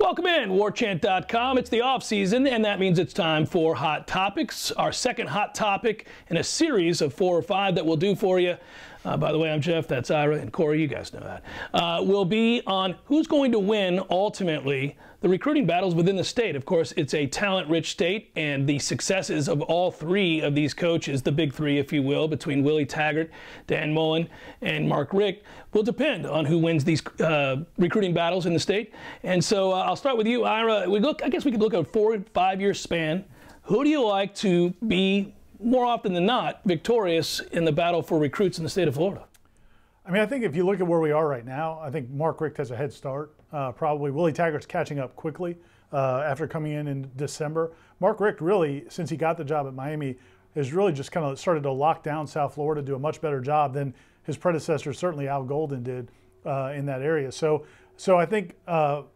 Welcome in, Warchant.com. It's the off season, and that means it's time for Hot Topics, our second hot topic in a series of 4 or 5 that we'll do for you. By the way, I'm Jeff, that's Ira, and Corey, you guys know that. Will be on who's going to win, ultimately, the recruiting battles within the state. Of course, it's a talent-rich state, and the successes of all 3 of these coaches, the big 3, if you will, between Willie Taggart, Dan Mullen, and Mark Richt, will depend on who wins these recruiting battles in the state. And so I'll start with you, Ira. I guess we could look at a 4 to 5 year span. Who do you like to be more often than not victorious in the battle for recruits in the state of Florida? I mean, I think if you look at where we are right now, I think Mark Richt has a head start. Probably Willie Taggart's catching up quickly after coming in December. Mark Richt really, since he got the job at Miami, has really just kind of started to lock down South Florida, do a much better job than his predecessor, certainly Al Golden, did in that area. So I think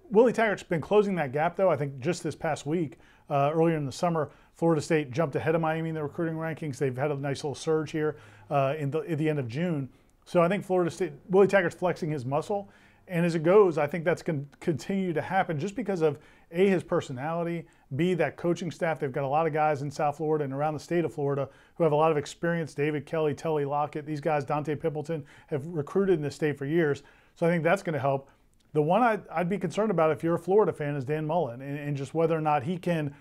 Willie Taggart's been closing that gap, though. I think just this past week, earlier in the summer, Florida State jumped ahead of Miami in the recruiting rankings. They've had a nice little surge here at the end of June. So I think Florida State, Willie Taggart's flexing his muscle. And as it goes, I think that's going to continue to happen just because of, A, his personality, B, that coaching staff. They've got a lot of guys in South Florida and around the state of Florida who have a lot of experience. David Kelly, Telly Lockett, these guys, Dante Pimpleton, have recruited in this state for years. So I think that's going to help. The one I'd be concerned about if you're a Florida fan is Dan Mullen and just whether or not he can.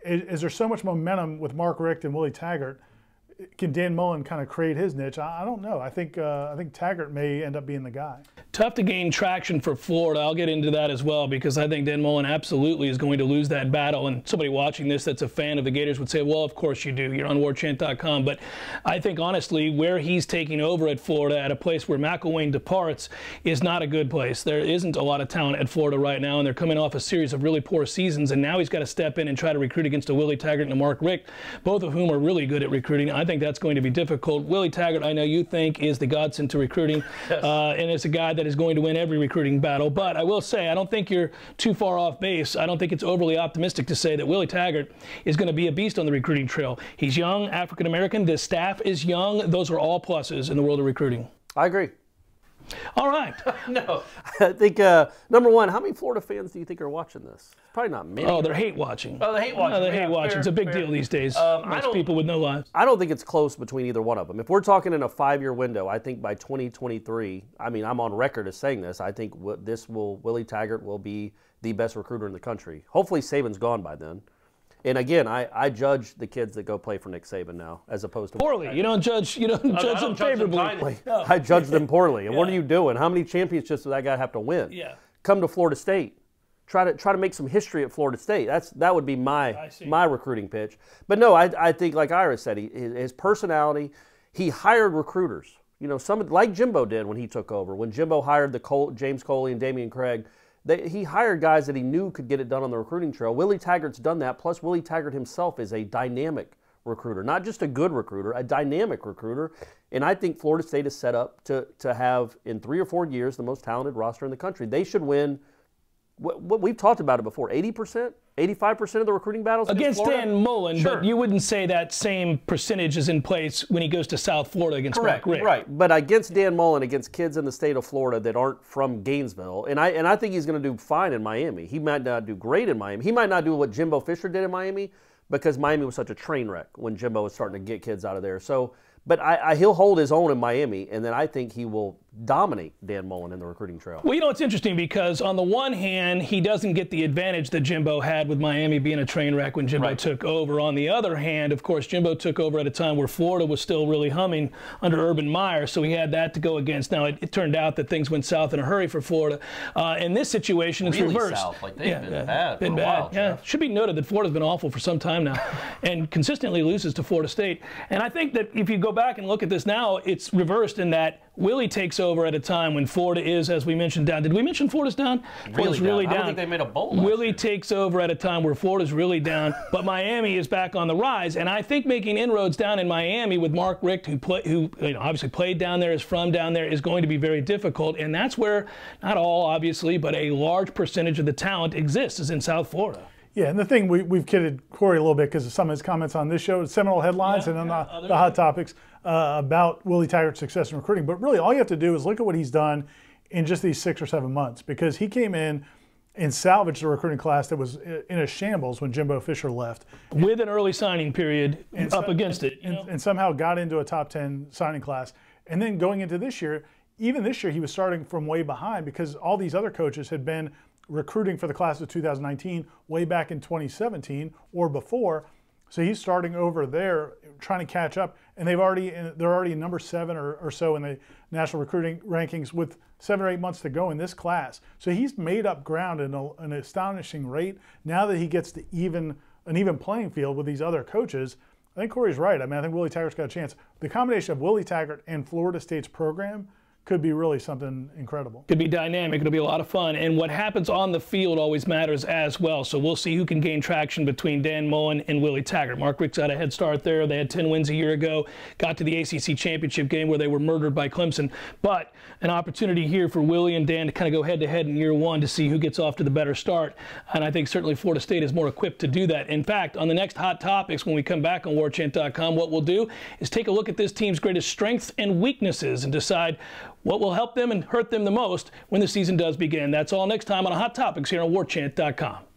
Is there so much momentum with Mark Richt and Willie Taggart? Can Dan Mullen kind of create his niche? I don't know. I think Taggart may end up being the guy. Tough to gain traction for Florida. I'll get into that as well because I think Dan Mullen absolutely is going to lose that battle. And somebody watching this that's a fan of the Gators would say, well, of course you do. You're on Warchant.com. But I think, honestly, where he's taking over at Florida at a place where McElwain departs is not a good place. There isn't a lot of talent at Florida right now, and they're coming off a series of really poor seasons. And now he's got to step in and try to recruit against a Willie Taggart and a Mark Richt, both of whom are really good at recruiting. I think that's going to be difficult. Willie Taggart, I know you think, is the godsend to recruiting, yes. And it's a guy that is going to win every recruiting battle. But I will say, I don't think you're too far off base. I don't think it's overly optimistic to say that Willie Taggart is going to be a beast on the recruiting trail. He's young, African-American. The staff is young. Those are all pluses in the world of recruiting. I agree. All right. No. I think, number one, how many Florida fans do you think are watching this? Probably not many. Oh, they're hate watching. Oh, they hate watching. No, they hate watching. It's a big deal these days. Most people with no lives. I don't think it's close between either one of them. If we're talking in a 5-year window, I think by 2023, I mean, I'm on record as saying this, I think Willie Taggart will be the best recruiter in the country. Hopefully Saban's gone by then. And again, I judge the kids that go play for Nick Saban now, as opposed to poorly. You don't judge them favorably. No. I judge them poorly. And what are you doing? How many championships does that guy have to win? Yeah. Come to Florida State. Try to make some history at Florida State. That would be my recruiting pitch. But no, I think like Ira said, his personality. He hired recruiters. You know, some like Jimbo did when he took over. When Jimbo hired James Coley and Damian Craig. He hired guys that he knew could get it done on the recruiting trail. Willie Taggart's done that, plus Willie Taggart himself is a dynamic recruiter, not just a good recruiter, a dynamic recruiter. And I think Florida State is set up to have, in 3 or 4 years, the most talented roster in the country. They should win, what we've talked about it before, 80%? 85% of the recruiting battles against Dan Mullen, sure. But you wouldn't say that same percentage is in place when he goes to South Florida against Mark Richt. Right, but against Dan Mullen, against kids in the state of Florida that aren't from Gainesville, and I think he's going to do fine in Miami. He might not do great in Miami. He might not do what Jimbo Fisher did in Miami because Miami was such a train wreck when Jimbo was starting to get kids out of there. So, but he'll hold his own in Miami, and then I think he will dominate Dan Mullen in the recruiting trail. Well, you know, it's interesting because on the one hand, he doesn't get the advantage that Jimbo had with Miami being a train wreck when Jimbo took over. On the other hand, of course, Jimbo took over at a time where Florida was still really humming under Urban Meyer, so he had that to go against. Now, it turned out that things went south in a hurry for Florida. In this situation, it's really reversed. South, like they've been bad for a while, Yeah, Jeff. Should be noted that Florida's been awful for some time now and consistently loses to Florida State. And I think that if you go back and look at this now, it's reversed in that Willie takes over at a time when Florida is, as we mentioned, down. Did we mention Florida's down? Florida's really down. I don't think they made a bowl. Willie takes over at a time where Florida's really down, but Miami is back on the rise. And I think making inroads down in Miami with Mark Richt, who obviously played down there, is from down there, is going to be very difficult. And that's where, not all obviously, but a large percentage of the talent exists, is in South Florida. Yeah, and the thing we've kidded Corey a little bit because of some of his comments on this show, Seminole headlines, and then the hot topics about Willie Taggart's success in recruiting. But really, all you have to do is look at what he's done in just these 6 or 7 months, because he came in and salvaged a recruiting class that was in a shambles when Jimbo Fisher left. With an early signing period up against it. And somehow got into a top 10 signing class. And then going into this year, even this year he was starting from way behind because all these other coaches had been recruiting for the class of 2019 way back in 2017 or before. So he's starting over there trying to catch up, and they're already number 7 or so in the national recruiting rankings with 7 or 8 months to go in this class. So he's made up ground in an astonishing rate. Now that he gets to an even playing field with these other coaches, I think Corey's right. I mean, I think Willie Taggart's got a chance. The combination of Willie Taggart and Florida State's program could be really something incredible. Could be dynamic. It'll be a lot of fun. And what happens on the field always matters as well. So we'll see who can gain traction between Dan Mullen and Willie Taggart. Mark Richt's got a head start there. They had 10 wins a year ago, got to the ACC championship game where they were murdered by Clemson. But an opportunity here for Willie and Dan to kind of go head-to-head in year one to see who gets off to the better start. And I think certainly Florida State is more equipped to do that. In fact, on the next Hot Topics, when we come back on Warchant.com, what we'll do is take a look at this team's greatest strengths and weaknesses and decide what will help them and hurt them the most when the season does begin. That's all next time on Hot Topics here on Warchant.com.